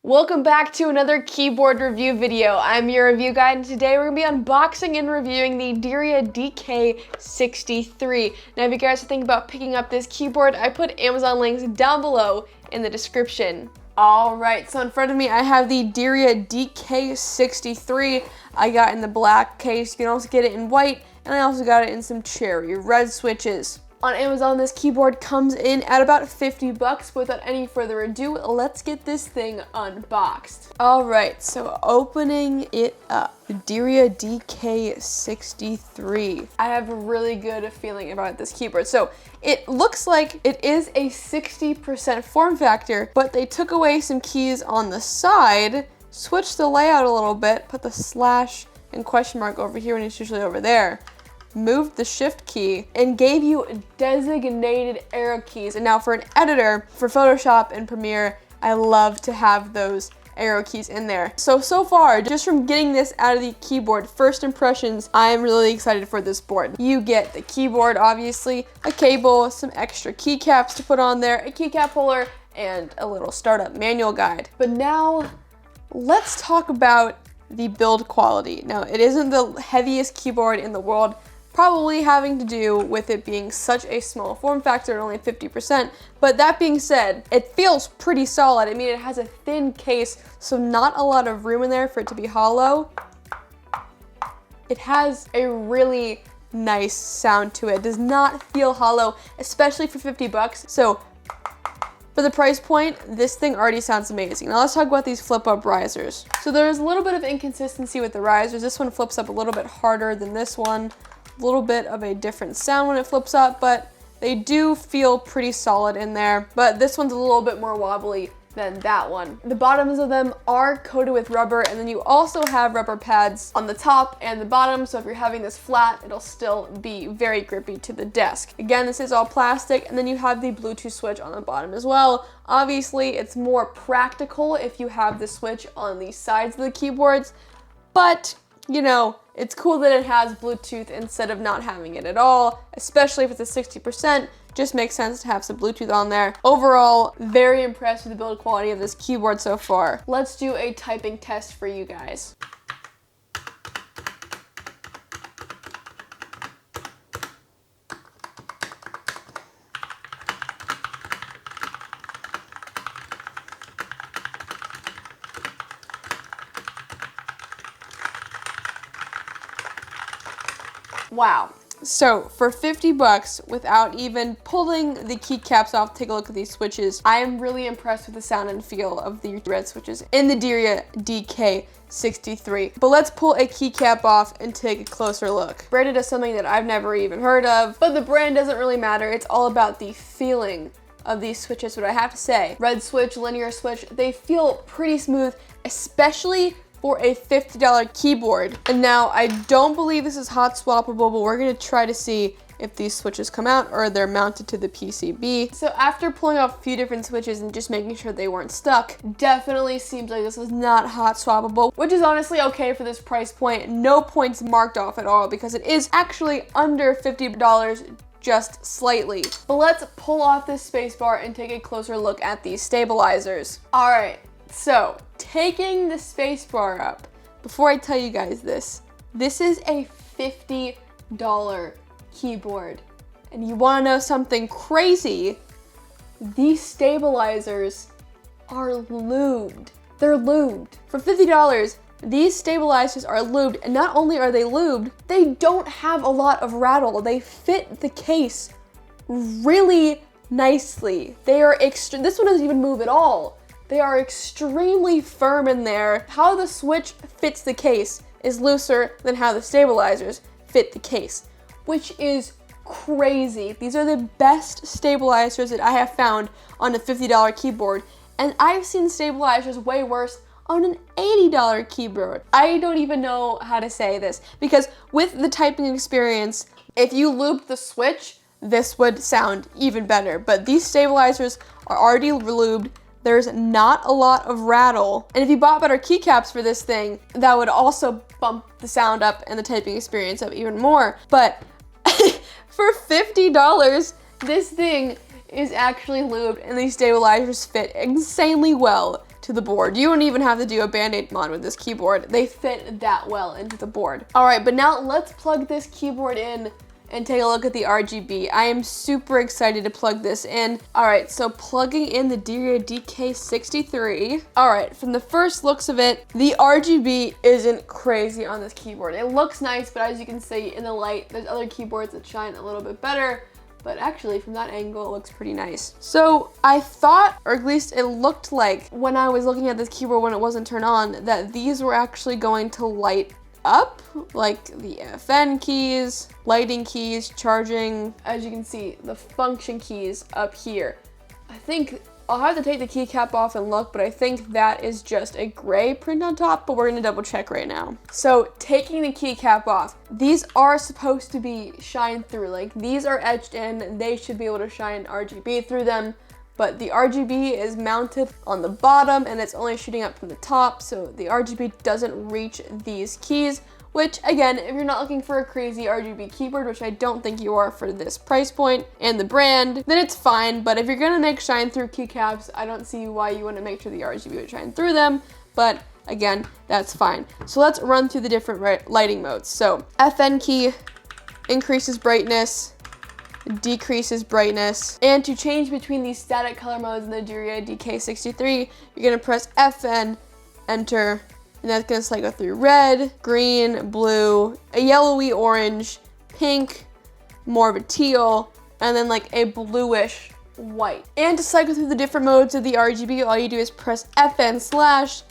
Welcome back to another keyboard review video. I'm your review guide, and today we're going to be unboxing and reviewing the Dierya DK63. Now, if you guys are thinking about picking up this keyboard, I put Amazon links down below in the description. Alright, so in front of me I have the Dierya DK63. I got in the black case. You can also get it in white, and I also got it in some cherry red switches. On Amazon, this keyboard comes in at about 50 bucks. But without any further ado, let's get this thing unboxed. All right, so opening it up, the Dierya DK63. I have a really good feeling about this keyboard. So it looks like it is a 60% form factor, but they took away some keys on the side, switched the layout a little bit, put the slash and question mark over here when it's usually over there, moved the shift key, and gave you designated arrow keys. And now for an editor, for Photoshop and Premiere, I love to have those arrow keys in there. So far, just from getting this out of the keyboard, first impressions, I am really excited for this board. You get the keyboard, obviously, a cable, some extra keycaps to put on there, a keycap holder, and a little startup manual guide. But now, let's talk about the build quality. Now, it isn't the heaviest keyboard in the world, probably having to do with it being such a small form factor at only 50%. But that being said, it feels pretty solid. I mean, it has a thin case, so not a lot of room in there for it to be hollow. It has a really nice sound to it. It does not feel hollow, especially for 50 bucks. So for the price point, this thing already sounds amazing. Now let's talk about these flip-up risers. So there's a little bit of inconsistency with the risers. This one flips up a little bit harder than this one. A little bit of a different sound when it flips up, but they do feel pretty solid in there. But this one's a little bit more wobbly than that one. The bottoms of them are coated with rubber, and then you also have rubber pads on the top and the bottom, so if you're having this flat, it'll still be very grippy to the desk. Again, this is all plastic, and then you have the Bluetooth switch on the bottom as well. Obviously, it's more practical if you have the switch on the sides of the keyboards, but you know, it's cool that it has Bluetooth instead of not having it at all, especially if it's a 60%. Just makes sense to have some Bluetooth on there. Overall, very impressed with the build quality of this keyboard so far. Let's do a typing test for you guys. Wow. So for 50 bucks, without even pulling the keycaps off, take a look at these switches. I am really impressed with the sound and feel of the red switches in the Dierya DK63. But let's pull a keycap off and take a closer look. Branded as something that I've never even heard of, but the brand doesn't really matter. It's all about the feeling of these switches, what I have to say. Red switch, linear switch, they feel pretty smooth, especially for a $50 keyboard. And now I don't believe this is Hotswappable, but we're gonna try to see if these switches come out or they're mounted to the PCB. So after pulling off a few different switches and just making sure they weren't stuck, definitely seems like this is not Hotswappable, which is honestly okay for this price point. No points marked off at all because it is actually under $50, just slightly. But let's pull off this spacebar and take a closer look at these stabilizers. All right. So, taking the spacebar up, before I tell you guys this is a $50 keyboard. And you wanna know something crazy? These stabilizers are lubed. They're lubed. For $50, these stabilizers are lubed, and not only are they lubed, they don't have a lot of rattle. They fit the case really nicely. They are this one doesn't even move at all. They are extremely firm in there. How the switch fits the case is looser than how the stabilizers fit the case, which is crazy. These are the best stabilizers that I have found on a $50 keyboard, and I've seen stabilizers way worse on an $80 keyboard. I don't even know how to say this, because with the typing experience, if you looped the switch, this would sound even better, but these stabilizers are already lubed. There's not a lot of rattle. And if you bought better keycaps for this thing, that would also bump the sound up and the typing experience up even more. But for $50, this thing is actually lubed and these stabilizers fit insanely well. to the board. You don't even have to do a Band-Aid mod with this keyboard. They fit that well into the board. All right, but now let's plug this keyboard in and take a look at the RGB. I am super excited to plug this in. All right, so plugging in the Dierya DK63. All right, from the first looks of it, the RGB isn't crazy on this keyboard. It looks nice, but as you can see in the light, there's other keyboards that shine a little bit better. But actually from that angle, it looks pretty nice. So I thought, or at least it looked like when I was looking at this keyboard when it wasn't turned on, that these were actually going to light up, like the FN keys, lighting keys, charging. As you can see, the function keys up here. I think I'll have to take the keycap off and look, but I think that is just a gray print on top, but we're gonna double check right now. So taking the keycap off, these are supposed to be shine through, like these are etched in, they should be able to shine RGB through them, but the RGB is mounted on the bottom and it's only shooting up from the top, so the RGB doesn't reach these keys, which again, if you're not looking for a crazy RGB keyboard, which I don't think you are for this price point and the brand, then it's fine. But if you're gonna make shine through keycaps, I don't see why you wouldn't make sure the RGB would shine through them, but again, that's fine. So let's run through the different lighting modes. So FN key increases brightness, decreases brightness. And to change between these static color modes in the Dierya DK63, you're gonna press FN, enter, and that's gonna cycle through red, green, blue, a yellowy orange, pink, more of a teal, and then like a bluish white. And to cycle through the different modes of the RGB, all you do is press FN/,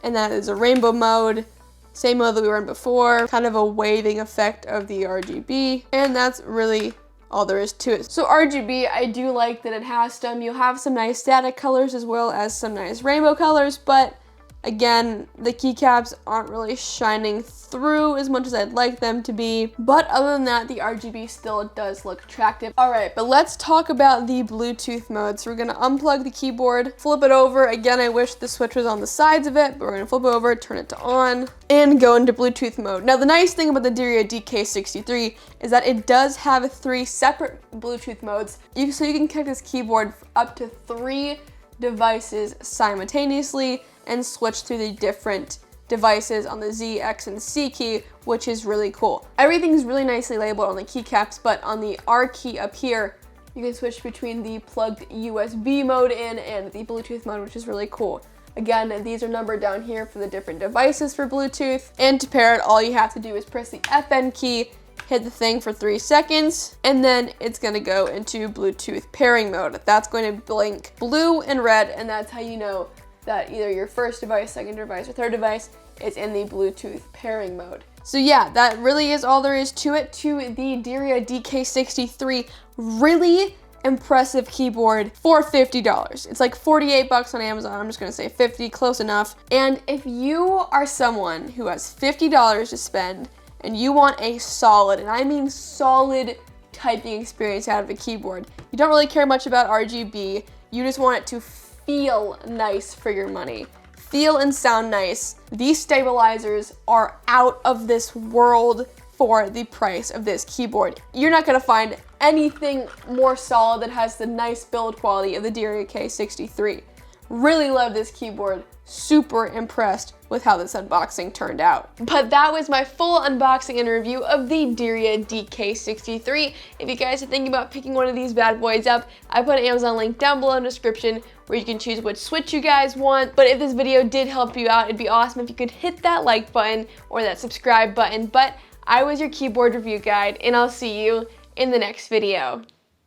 and that is a rainbow mode. Same mode that we were in before, kind of a waving effect of the RGB, and that's really all there is to it. So RGB, I do like that it has some. You'll have some nice static colors as well as some nice rainbow colors, but again, the keycaps aren't really shining through as much as I'd like them to be. But other than that, the RGB still does look attractive. All right, but let's talk about the Bluetooth mode. So we're gonna unplug the keyboard, flip it over. Again, I wish the switch was on the sides of it, but we're gonna flip it over, turn it to on, and go into Bluetooth mode. Now, the nice thing about the Dierya DK63 is that it does have 3 separate Bluetooth modes. So you can connect this keyboard up to 3 devices simultaneously and switch through the different devices on the Z, X, and C key, which is really cool. Everything's really nicely labeled on the keycaps, but on the R key up here, you can switch between the plugged USB mode in and the Bluetooth mode, which is really cool. Again, these are numbered down here for the different devices for Bluetooth. And to pair it, all you have to do is press the FN key, hit the thing for 3 seconds, and then it's gonna go into Bluetooth pairing mode. That's going to blink blue and red, and that's how you know that either your first device, second device, or third device is in the Bluetooth pairing mode. So yeah, that really is all there is to it, to the Dierya DK63. Really impressive keyboard for $50. It's like 48 bucks on Amazon. I'm just gonna say 50, close enough. And if you are someone who has $50 to spend and you want a solid, and I mean solid, typing experience out of a keyboard, you don't really care much about RGB, you just want it to feel nice for your money, feel and sound nice, these stabilizers are out of this world for the price of this keyboard. You're not gonna find anything more solid that has the nice build quality of the Dierya DK63. Really love this keyboard. Super impressed with how this unboxing turned out. But that was my full unboxing and review of the Dierya DK63. If you guys are thinking about picking one of these bad boys up, I put an Amazon link down below in the description where you can choose which switch you guys want. But if this video did help you out, it'd be awesome if you could hit that like button or that subscribe button. But I was your keyboard review guide, and I'll see you in the next video.